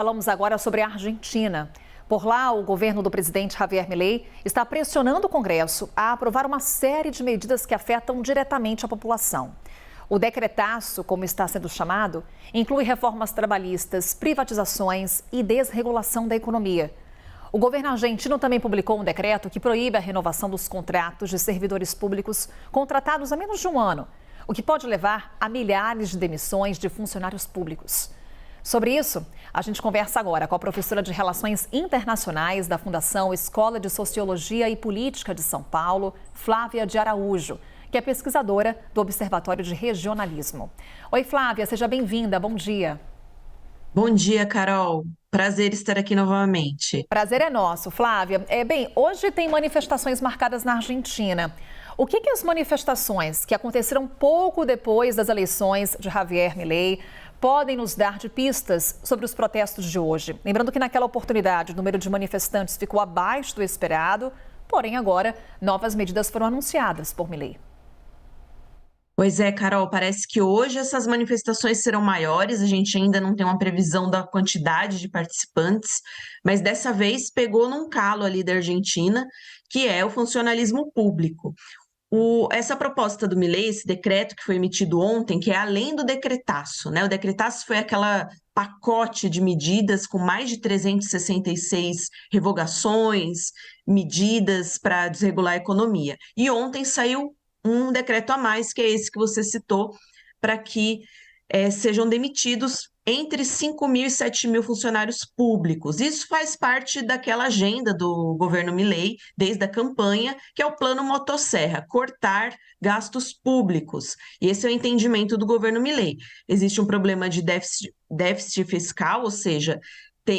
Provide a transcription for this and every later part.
Falamos agora sobre a Argentina. Por lá, o governo do presidente Javier Milei está pressionando o Congresso a aprovar uma série de medidas que afetam diretamente a população. O decretaço, como está sendo chamado, inclui reformas trabalhistas, privatizações e desregulação da economia. O governo argentino também publicou um decreto que proíbe a renovação dos contratos de servidores públicos contratados há menos de um ano, o que pode levar a milhares de demissões de funcionários públicos. Sobre isso, a gente conversa agora com a professora de Relações Internacionais da Fundação Escola de Sociologia e Política de São Paulo, Flávia de Araújo, que é pesquisadora do Observatório de Regionalismo. Oi, Flávia, seja bem-vinda, bom dia. Bom dia, Carol. Prazer estar aqui novamente. Prazer é nosso, Flávia. Hoje tem manifestações marcadas na Argentina. O que as manifestações que aconteceram pouco depois das eleições de Javier Milei podem nos dar de pistas sobre os protestos de hoje? Lembrando que naquela oportunidade o número de manifestantes ficou abaixo do esperado, porém agora novas medidas foram anunciadas por Milei. Pois é, Carol, parece que hoje essas manifestações serão maiores, a gente ainda não tem uma previsão da quantidade de participantes, mas dessa vez pegou num calo ali da Argentina, que é o funcionalismo público. Essa proposta do Milei, esse decreto que foi emitido ontem, que é além do decretaço, né? O decretaço foi aquela pacote de medidas com mais de 366 revogações, medidas para desregular a economia. E ontem saiu um decreto a mais, que é esse que você citou, para que sejam demitidos entre 5.000 e 7.000 funcionários públicos. Isso faz parte daquela agenda do governo Milei, desde a campanha, que é o plano motosserra, cortar gastos públicos. E esse é o entendimento do governo Milei. Existe um problema de déficit fiscal, ou seja,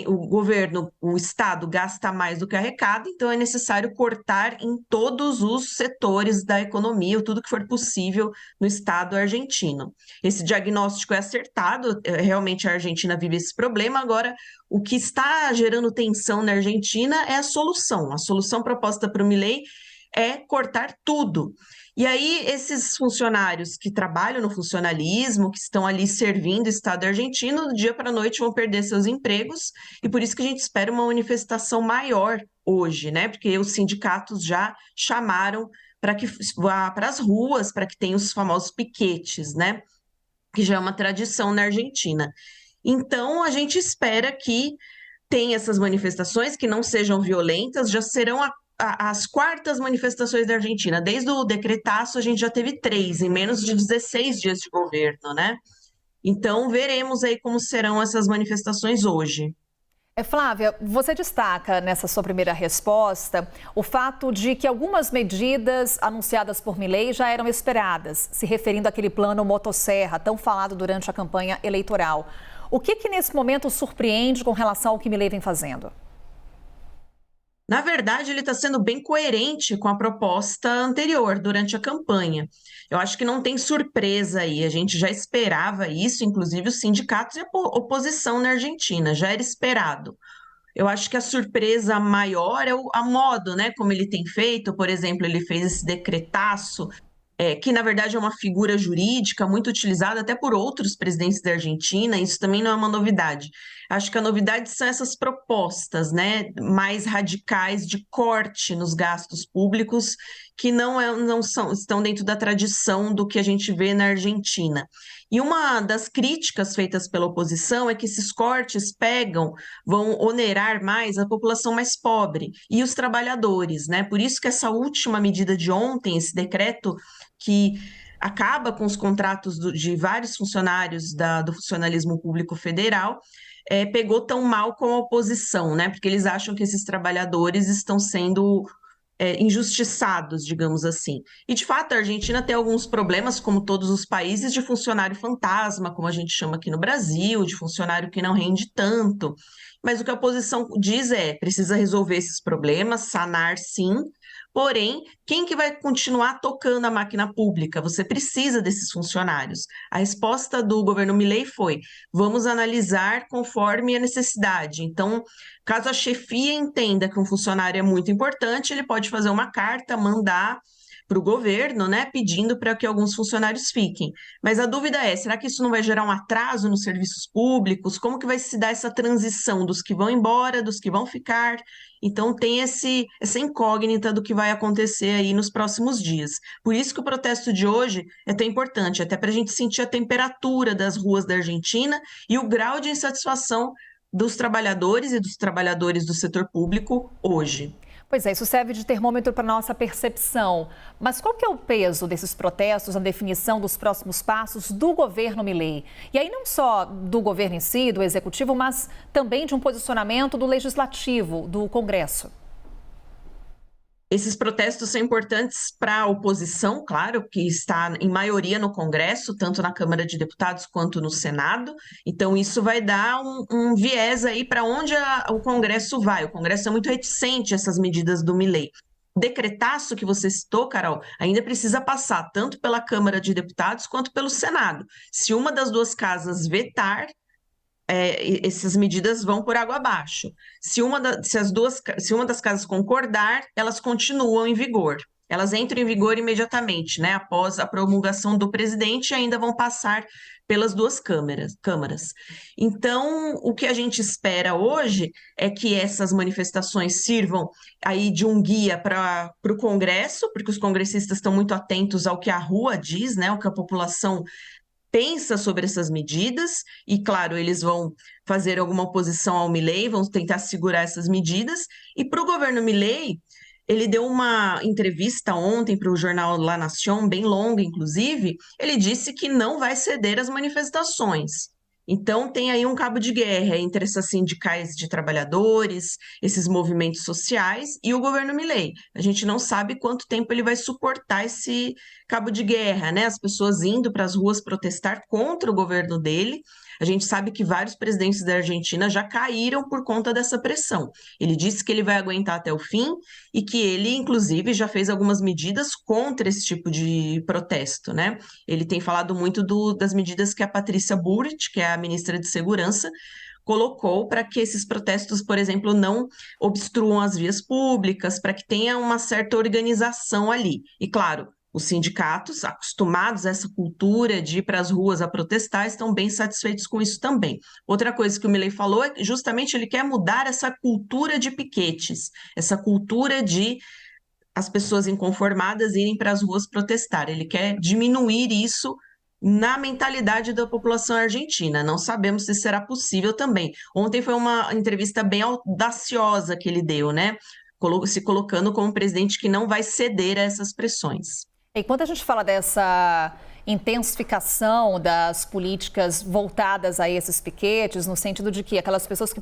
o governo, o Estado gasta mais do que arrecada, então é necessário cortar em todos os setores da economia, tudo que for possível no Estado argentino. Esse diagnóstico é acertado, realmente a Argentina vive esse problema. Agora, o que está gerando tensão na Argentina é a solução. A solução proposta para o Milei é cortar tudo. E aí, esses funcionários que trabalham no funcionalismo, que estão ali servindo o Estado argentino, do dia para a noite vão perder seus empregos, e por isso que a gente espera uma manifestação maior hoje, né? Porque os sindicatos já chamaram para que vá para as ruas, para que tenha os famosos piquetes, né? Que já é uma tradição na Argentina. Então, a gente espera que tenha essas manifestações que não sejam violentas, já serão as quartas manifestações da Argentina. Desde o decretaço, a gente já teve 3 em menos de 16 dias de governo, né? Então, veremos aí como serão essas manifestações hoje. Flávia, você destaca nessa sua primeira resposta o fato de que algumas medidas anunciadas por Milei já eram esperadas, se referindo àquele plano motosserra tão falado durante a campanha eleitoral. O que nesse momento surpreende com relação ao que Milei vem fazendo? Na verdade, ele está sendo bem coerente com a proposta anterior, durante a campanha. Eu acho que não tem surpresa aí, a gente já esperava isso, inclusive os sindicatos e a oposição na Argentina, já era esperado. Eu acho que a surpresa maior é a modo, né, como ele tem feito. Por exemplo, ele fez esse decretaço, que na verdade é uma figura jurídica muito utilizada até por outros presidentes da Argentina. Isso também não é uma novidade. Acho que a novidade são essas propostas, né, mais radicais de corte nos gastos públicos, que não são, estão dentro da tradição do que a gente vê na Argentina. E uma das críticas feitas pela oposição é que esses cortes vão onerar mais a população mais pobre e os trabalhadores, né? Por isso que essa última medida de ontem, esse decreto que acaba com os contratos de vários funcionários do funcionalismo público federal, pegou tão mal com a oposição, né? Porque eles acham que esses trabalhadores estão sendo injustiçados, digamos assim. E, de fato, a Argentina tem alguns problemas, como todos os países, de funcionário fantasma, como a gente chama aqui no Brasil, de funcionário que não rende tanto. Mas o que a oposição diz precisa resolver esses problemas, sanar sim, porém, quem que vai continuar tocando a máquina pública? Você precisa desses funcionários. A resposta do governo Milei foi: vamos analisar conforme a necessidade. Então, caso a chefia entenda que um funcionário é muito importante, ele pode fazer uma carta, mandar o governo, né, pedindo para que alguns funcionários fiquem. Mas a dúvida é, será que isso não vai gerar um atraso nos serviços públicos? Como que vai se dar essa transição dos que vão embora, dos que vão ficar? Então tem essa incógnita do que vai acontecer aí nos próximos dias. Por isso que o protesto de hoje é tão importante, até para a gente sentir a temperatura das ruas da Argentina e o grau de insatisfação dos trabalhadores e dos trabalhadores do setor público hoje. Pois é, isso serve de termômetro para nossa percepção. Mas qual que é o peso desses protestos na definição dos próximos passos do governo Milei? E aí não só do governo em si, do executivo, mas também de um posicionamento do legislativo, do Congresso. Esses protestos são importantes para a oposição, claro, que está em maioria no Congresso, tanto na Câmara de Deputados quanto no Senado. Então, isso vai dar um viés aí para onde o Congresso vai. O Congresso é muito reticente a essas medidas do Milei. O decretaço que você citou, Carol, ainda precisa passar tanto pela Câmara de Deputados quanto pelo Senado. Se uma das duas casas vetar, essas medidas vão por água abaixo. Se uma das casas concordar, elas continuam em vigor. Elas entram em vigor imediatamente, né, após a promulgação do presidente, e ainda vão passar pelas duas câmaras. Então, o que a gente espera hoje é que essas manifestações sirvam aí de um guia para o Congresso, porque os congressistas estão muito atentos ao que a rua diz, né, o que a população pensa sobre essas medidas, e claro, eles vão fazer alguma oposição ao Milei, vão tentar segurar essas medidas, e para o governo Milei, ele deu uma entrevista ontem para o jornal La Nación, bem longa, inclusive, ele disse que não vai ceder às manifestações. Então, tem aí um cabo de guerra entre essas sindicais de trabalhadores, esses movimentos sociais e o governo Milei. A gente não sabe quanto tempo ele vai suportar esse cabo de guerra, né? As pessoas indo para as ruas protestar contra o governo dele. A gente sabe que vários presidentes da Argentina já caíram por conta dessa pressão. Ele disse que ele vai aguentar até o fim e que ele, inclusive, já fez algumas medidas contra esse tipo de protesto, né? Ele tem falado muito das medidas que a Patrícia Bullrich, que é a ministra de Segurança, colocou para que esses protestos, por exemplo, não obstruam as vias públicas, para que tenha uma certa organização ali. E, claro, os sindicatos, acostumados a essa cultura de ir para as ruas a protestar, estão bem satisfeitos com isso também. Outra coisa que o Milei falou é que justamente ele quer mudar essa cultura de piquetes, essa cultura de as pessoas inconformadas irem para as ruas protestar. Ele quer diminuir isso na mentalidade da população argentina. Não sabemos se será possível também. Ontem foi uma entrevista bem audaciosa que ele deu, né? Se colocando como um presidente que não vai ceder a essas pressões. E quando a gente fala dessa intensificação das políticas voltadas a esses piquetes, no sentido de que aquelas pessoas que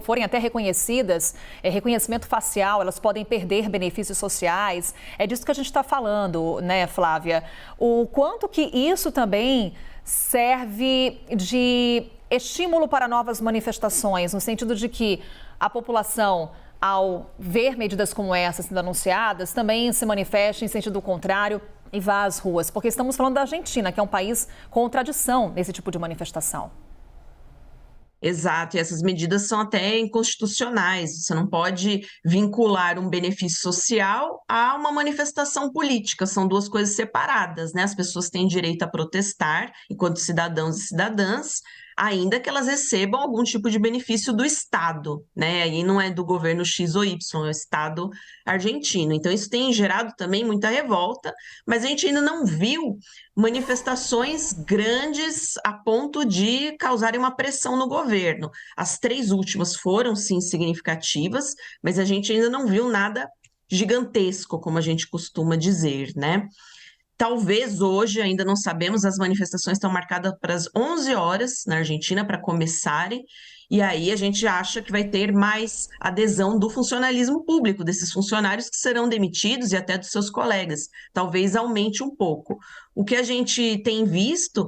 forem até reconhecidas, reconhecimento facial, elas podem perder benefícios sociais. É disso que a gente está falando, né, Flávia? O quanto que isso também serve de estímulo para novas manifestações, no sentido de que a população, ao ver medidas como essas sendo anunciadas, também se manifesta em sentido contrário e vá às ruas. Porque estamos falando da Argentina, que é um país com tradição nesse tipo de manifestação. Exato, e essas medidas são até inconstitucionais. Você não pode vincular um benefício social a uma manifestação política, são duas coisas separadas, né? As pessoas têm direito a protestar enquanto cidadãos e cidadãs, ainda que elas recebam algum tipo de benefício do Estado, né? Aí não é do governo X ou Y, é o Estado argentino. Então, isso tem gerado também muita revolta, mas a gente ainda não viu manifestações grandes a ponto de causarem uma pressão no governo. As 3 últimas foram, sim, significativas, mas a gente ainda não viu nada gigantesco, como a gente costuma dizer, né? Talvez hoje, ainda não sabemos, as manifestações estão marcadas para as 11 horas na Argentina para começarem, e aí a gente acha que vai ter mais adesão do funcionalismo público, desses funcionários que serão demitidos e até dos seus colegas. Talvez aumente um pouco. O que a gente tem visto,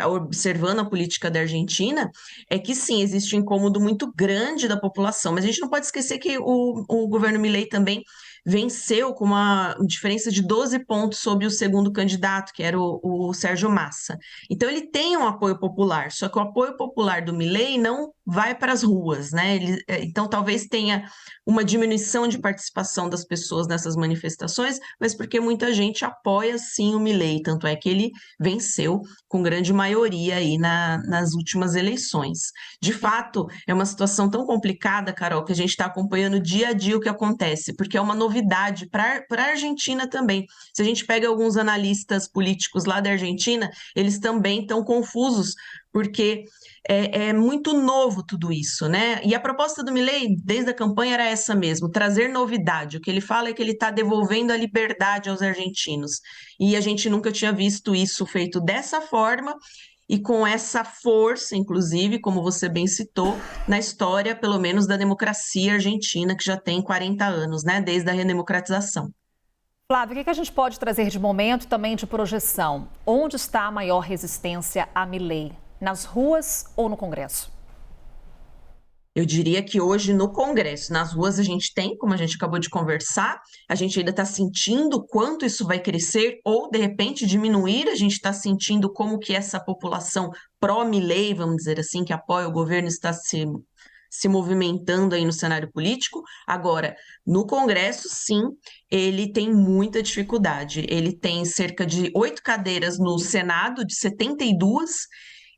observando a política da Argentina, é que sim, existe um incômodo muito grande da população, mas a gente não pode esquecer que o governo Milei também venceu com uma diferença de 12 pontos sobre o segundo candidato, que era o Sérgio Massa. Então ele tem um apoio popular, só que o apoio popular do Milei não vai para as ruas, né? Então, talvez tenha uma diminuição de participação das pessoas nessas manifestações, mas porque muita gente apoia, sim, o Milei, tanto é que ele venceu com grande maioria aí nas últimas eleições. De fato, é uma situação tão complicada, Carol, que a gente está acompanhando dia a dia o que acontece, porque é uma novidade para a Argentina também. Se a gente pega alguns analistas políticos lá da Argentina, eles também estão confusos, porque é muito novo tudo isso, né? E a proposta do Milei, desde a campanha, era essa mesmo, trazer novidade. O que ele fala é que ele está devolvendo a liberdade aos argentinos. E a gente nunca tinha visto isso feito dessa forma e com essa força, inclusive, como você bem citou, na história, pelo menos, da democracia argentina, que já tem 40 anos, né? Desde a redemocratização. Flávio, o que a gente pode trazer de momento também de projeção? Onde está a maior resistência a Milei? Nas ruas ou no Congresso? Eu diria que hoje no Congresso, nas ruas a gente tem, como a gente acabou de conversar, a gente ainda está sentindo quanto isso vai crescer ou, de repente, diminuir, a gente está sentindo como que essa população pró-Milei, vamos dizer assim, que apoia o governo, está se movimentando aí no cenário político. Agora, no Congresso, sim, ele tem muita dificuldade. Ele tem cerca de 8 cadeiras no Senado, de 72,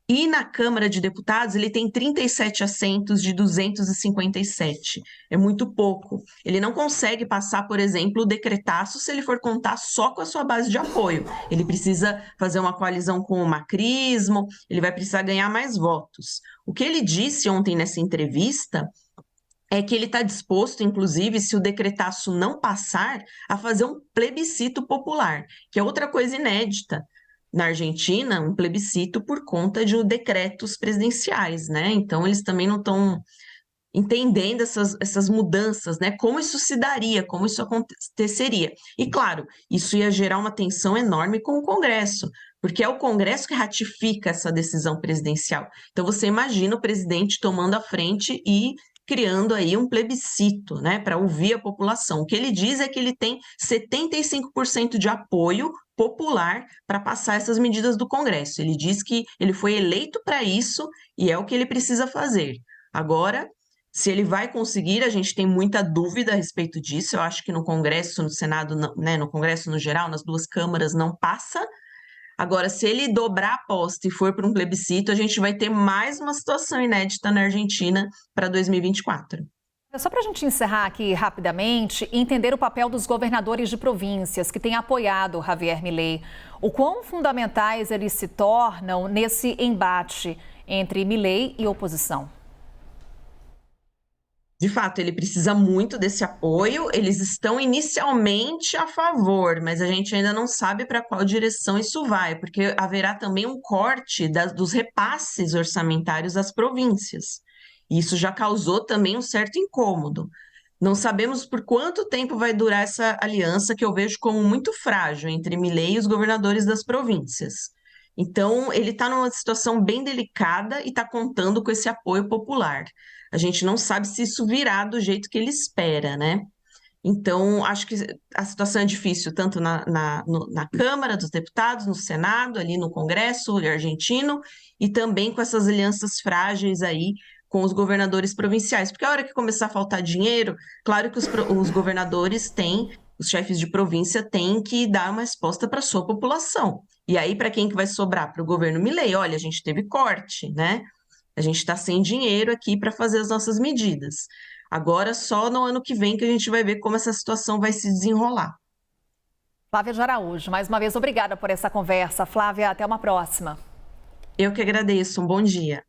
e na Câmara de Deputados, ele tem 37 assentos de 257. É muito pouco. Ele não consegue passar, por exemplo, o decretaço se ele for contar só com a sua base de apoio. Ele precisa fazer uma coalizão com o macrismo, ele vai precisar ganhar mais votos. O que ele disse ontem nessa entrevista é que ele está disposto, inclusive, se o decretaço não passar, a fazer um plebiscito popular, que é outra coisa inédita na Argentina, um plebiscito por conta de decretos presidenciais, né? Então, eles também não estão entendendo essas mudanças, né? Como isso se daria, como isso aconteceria. E, claro, isso ia gerar uma tensão enorme com o Congresso, porque é o Congresso que ratifica essa decisão presidencial. Então, você imagina o presidente tomando a frente e criando aí um plebiscito, né, para ouvir a população. O que ele diz é que ele tem 75% de apoio popular para passar essas medidas do Congresso. Ele diz que ele foi eleito para isso e é o que ele precisa fazer. Agora, se ele vai conseguir, a gente tem muita dúvida a respeito disso. Eu acho que no Congresso, no Senado, né, no Congresso no geral, nas duas câmaras, não passa. Agora, se ele dobrar a aposta e for para um plebiscito, a gente vai ter mais uma situação inédita na Argentina para 2024. Só para a gente encerrar aqui rapidamente e entender o papel dos governadores de províncias que têm apoiado o Javier Milei. O quão fundamentais eles se tornam nesse embate entre Milei e oposição? De fato, ele precisa muito desse apoio. Eles estão inicialmente a favor, mas a gente ainda não sabe para qual direção isso vai, porque haverá também um corte dos repasses orçamentários às províncias. E isso já causou também um certo incômodo. Não sabemos por quanto tempo vai durar essa aliança, que eu vejo como muito frágil, entre Milei e os governadores das províncias. Então, ele está numa situação bem delicada e está contando com esse apoio popular. A gente não sabe se isso virá do jeito que ele espera, né? Então, acho que a situação é difícil, tanto na Câmara dos Deputados, no Senado, ali no Congresso argentino, e também com essas alianças frágeis aí com os governadores provinciais. Porque a hora que começar a faltar dinheiro, claro que os governadores têm, os chefes de província têm que dar uma resposta para a sua população. E aí, para quem que vai sobrar? Para o governo Milei. Olha, a gente teve corte, né? A gente está sem dinheiro aqui para fazer as nossas medidas. Agora, só no ano que vem que a gente vai ver como essa situação vai se desenrolar. Flávia de Araújo, mais uma vez, obrigada por essa conversa. Flávia, até uma próxima. Eu que agradeço. Um bom dia.